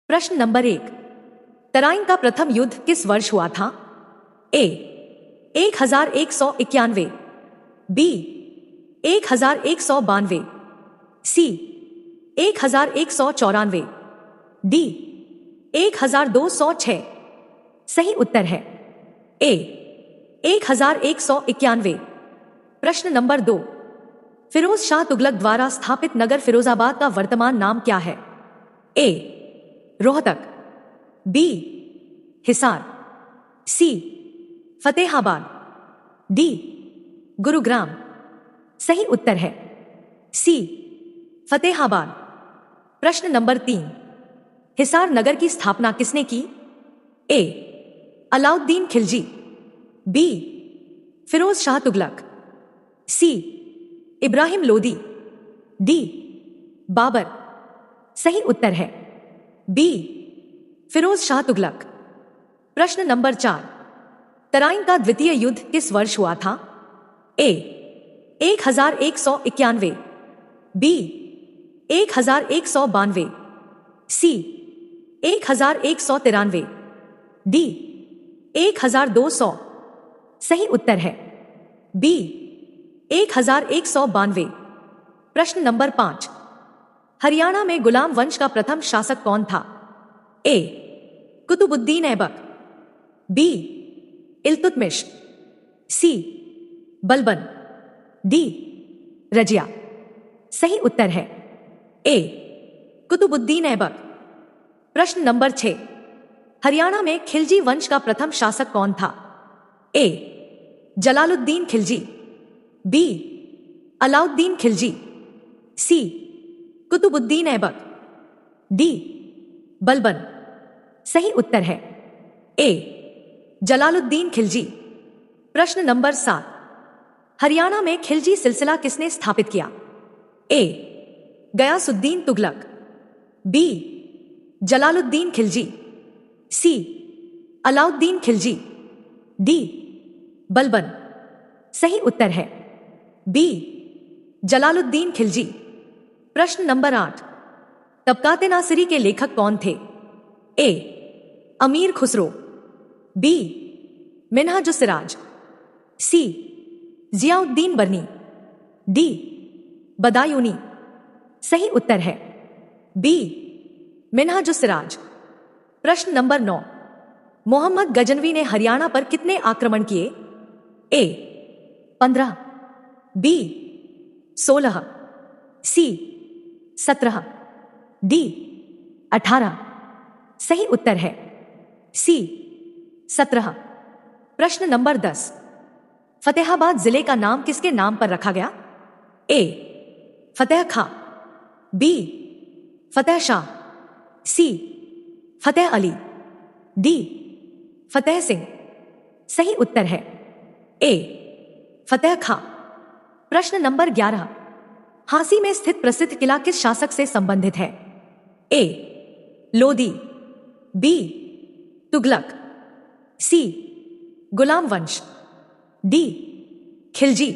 प्रश्न नंबर 1, तराइन का प्रथम युद्ध किस वर्ष हुआ था? ए 1191, बी 1192, सी 1194, डी 1206। सही उत्तर है ए 1191। प्रश्न नंबर 2, फिरोज शाह तुगलक द्वारा स्थापित नगर फिरोजाबाद का वर्तमान नाम क्या है? ए रोहतक, बी हिसार, सी फतेहाबाद, डी गुरुग्राम। सही उत्तर है सी फतेहाबाद। प्रश्न नंबर 3, हिसार नगर की स्थापना किसने की? ए अलाउद्दीन खिलजी, बी फिरोज शाह तुगलक, सी इब्राहिम लोदी, डी बाबर। सही उत्तर है बी फिरोज शाह तुगलक। प्रश्न नंबर 4, तराइन का द्वितीय युद्ध किस वर्ष हुआ था? ए 1191, बी 1192, सी 1193, डी 1200। सही उत्तर है बी 1192। प्रश्न नंबर 5, हरियाणा में गुलाम वंश का प्रथम शासक कौन था? ए कुतुबुद्दीन ऐबक, बी इल्तुतमिश, सी बलबन, डी रजिया। सही उत्तर है ए कुतुबुद्दीन ऐबक। प्रश्न नंबर 6, हरियाणा में खिलजी वंश का प्रथम शासक कौन था? ए जलालुद्दीन खिलजी, बी अलाउद्दीन खिलजी, सी कुतुबुद्दीन ऐबक, डी बलबन। सही उत्तर है ए जलालुद्दीन खिलजी। प्रश्न नंबर 7, हरियाणा में खिलजी सिलसिला किसने स्थापित किया? ए गयासुद्दीन तुगलक, बी जलालुद्दीन खिलजी, सी अलाउद्दीन खिलजी, डी बलबन। सही उत्तर है बी जलालुद्दीन खिलजी। प्रश्न नंबर 8, तबकाते नासिरी के लेखक कौन थे? ए अमीर खुसरो, बी मिन्हाजुस्सिराज, सी जियाउद्दीन बर्नी, डी बदायूनी। सही उत्तर है बी मिन्हाजुस्सिराज। प्रश्न नंबर 9, मोहम्मद गजनवी ने हरियाणा पर कितने आक्रमण किए? ए 15, बी 16, सी 17, डी 18। सही उत्तर है सी 17। प्रश्न नंबर 10, फतेहाबाद जिले का नाम किसके नाम पर रखा गया? ए फतेह खां, बी फतेह शाह, सी फतेह अली, डी फतेह सिंह। सही उत्तर है ए फतेह खां। प्रश्न नंबर 11, हांसी में स्थित प्रसिद्ध किला किस शासक से संबंधित है? ए लोदी, बी तुगलक, सी गुलाम वंश, डी खिलजी।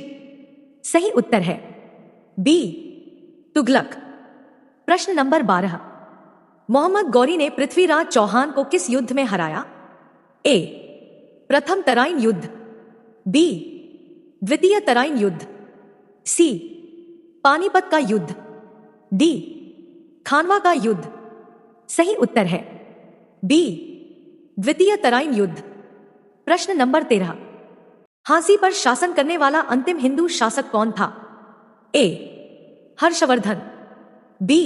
सही उत्तर है बी तुगलक। प्रश्न नंबर 12, मोहम्मद गौरी ने पृथ्वीराज चौहान को किस युद्ध में हराया? ए प्रथम तराइन युद्ध, बी द्वितीय तराइन युद्ध, सी पानीपत का युद्ध, डी खानवा का युद्ध। सही उत्तर है बी द्वितीय तराइन युद्ध। प्रश्न नंबर 13, हांसी पर शासन करने वाला अंतिम हिंदू शासक कौन था? ए हर्षवर्धन, बी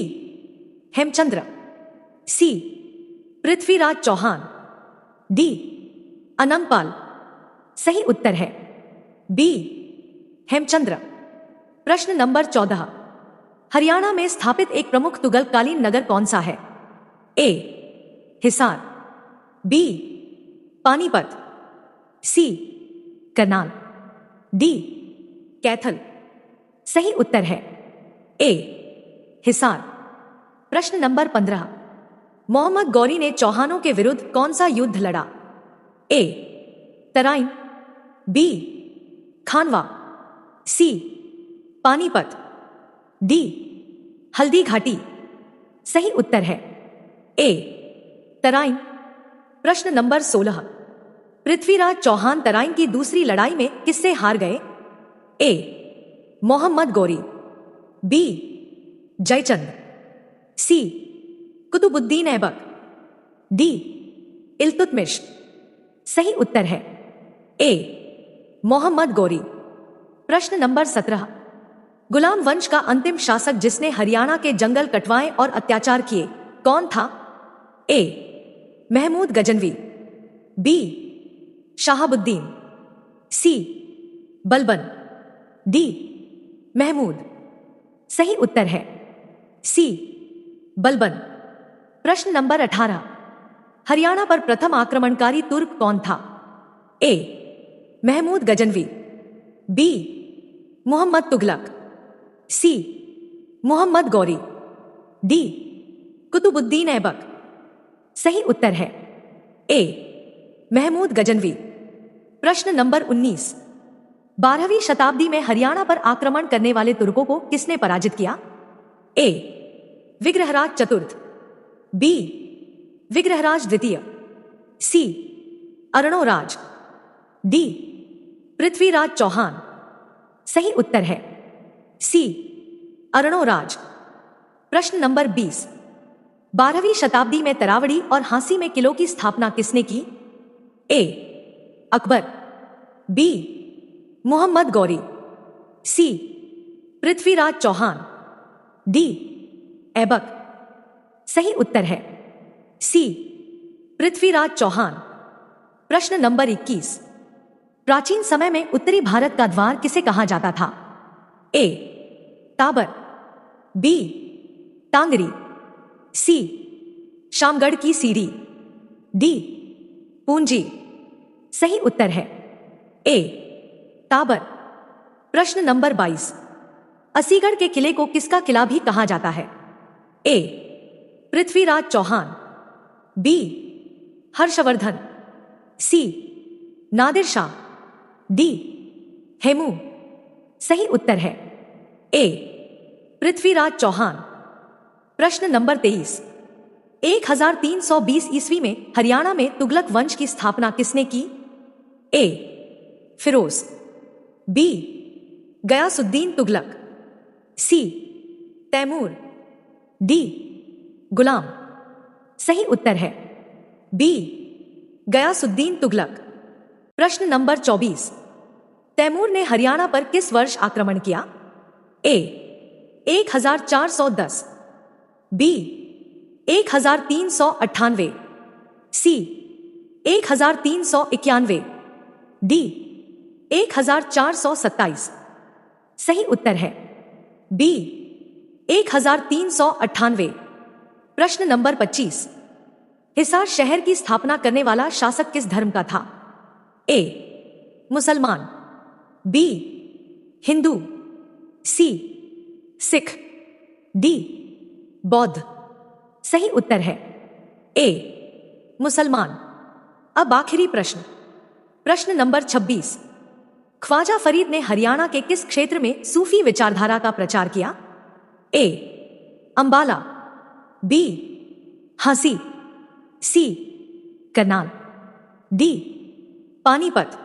हेमचंद्र, सी पृथ्वीराज चौहान, डी अनंगपाल। सही उत्तर है बी हेमचंद्र। प्रश्न नंबर 14, हरियाणा में स्थापित एक प्रमुख तुगलकालीन नगर कौन सा है? ए हिसार, बी पानीपत, सी करनाल, डी कैथल। सही उत्तर है ए हिसार। प्रश्न नंबर 15, मोहम्मद गौरी ने चौहानों के विरुद्ध कौन सा युद्ध लड़ा? ए तराइन, बी खानवा, सी पानीपत, डी हल्दी घाटी। सही उत्तर है ए तराइन। प्रश्न नंबर 16, पृथ्वीराज चौहान तराइन की दूसरी लड़ाई में किससे हार गए? ए. मोहम्मद गौरी, बी. जयचंद, सी. कुतुबुद्दीन ऐबक, डी. इल्तुतमिश। सही उत्तर है ए. मोहम्मद गौरी। प्रश्न नंबर 17, गुलाम वंश का अंतिम शासक जिसने हरियाणा के जंगल कटवाए और अत्याचार किए कौन था? ए. महमूद गजनवी, बी. शहाबुद्दीन, सी. बलबन, डी. महमूद। सही उत्तर है सी. बलबन। प्रश्न नंबर 18, हरियाणा पर प्रथम आक्रमणकारी तुर्क कौन था? ए. महमूद गजनवी, बी. मोहम्मद तुगलक, सी. मोहम्मद गौरी, डी. कुतुबुद्दीन ऐबक। सही उत्तर है ए. महमूद गजनवी। प्रश्न नंबर 19, 12वीं शताब्दी में हरियाणा पर आक्रमण करने वाले तुर्कों को किसने पराजित किया? ए. विग्रहराज चतुर्थ, बी. विग्रहराज द्वितीय, सी. अर्णोराज, डी. पृथ्वीराज चौहान। सही उत्तर है सी. अर्णोराज। प्रश्न नंबर 20, 12वीं शताब्दी में तरावड़ी और हांसी में किलों की स्थापना किसने की? ए. अकबर, बी. मोहम्मद गौरी, सी. पृथ्वीराज चौहान, डी. ऐबक। सही उत्तर है सी. पृथ्वीराज चौहान। प्रश्न नंबर 21, प्राचीन समय में उत्तरी भारत का द्वार किसे कहा जाता था? ए. ताबर, बी. टांगरी, सी. शामगढ़ की सीढ़ी, डी. पूंजी। सही उत्तर है ए. ताबर। प्रश्न नंबर 22, असीगढ़ के किले को किसका किला भी कहा जाता है? ए. पृथ्वीराज चौहान, बी. हर्षवर्धन, सी. नादिर शाह, डी. हेमू। सही उत्तर है ए. पृथ्वीराज चौहान। प्रश्न नंबर 23, 1320 ईस्वी में हरियाणा में तुगलक वंश की स्थापना किसने की? ए. फिरोज, बी. गयासुद्दीन तुगलक, सी. तैमूर, डी. गुलाम। सही उत्तर है बी. गयासुद्दीन तुगलक। प्रश्न नंबर 24, तैमूर ने हरियाणा पर किस वर्ष आक्रमण किया? ए. 1410, बी. 1398, सी. 1391, डी. 1427। सही उत्तर है बी. 1398। प्रश्न नंबर 25, हिसार शहर की स्थापना करने वाला शासक किस धर्म का था? ए. मुसलमान, बी. हिंदू, सी. सिख, डी. बौद्ध। सही उत्तर है ए. मुसलमान। अब आखिरी प्रश्न, प्रश्न नंबर 26, ख्वाजा फरीद ने हरियाणा के किस क्षेत्र में सूफी विचारधारा का प्रचार किया? ए. अंबाला, बी. हांसी, सी. करनाल, डी. पानीपत।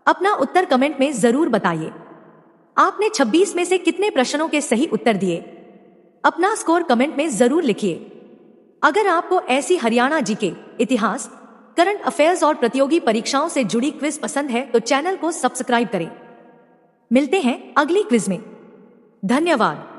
अपना उत्तर कमेंट में जरूर बताइए। आपने 26 में से कितने प्रश्नों के सही उत्तर दिए? अपना स्कोर कमेंट में जरूर लिखिए। अगर आपको ऐसी हरियाणा जीके, इतिहास, करंट अफेयर्स और प्रतियोगी परीक्षाओं से जुड़ी क्विज पसंद है तो चैनल को सब्सक्राइब करें। मिलते हैं अगली क्विज में। धन्यवाद।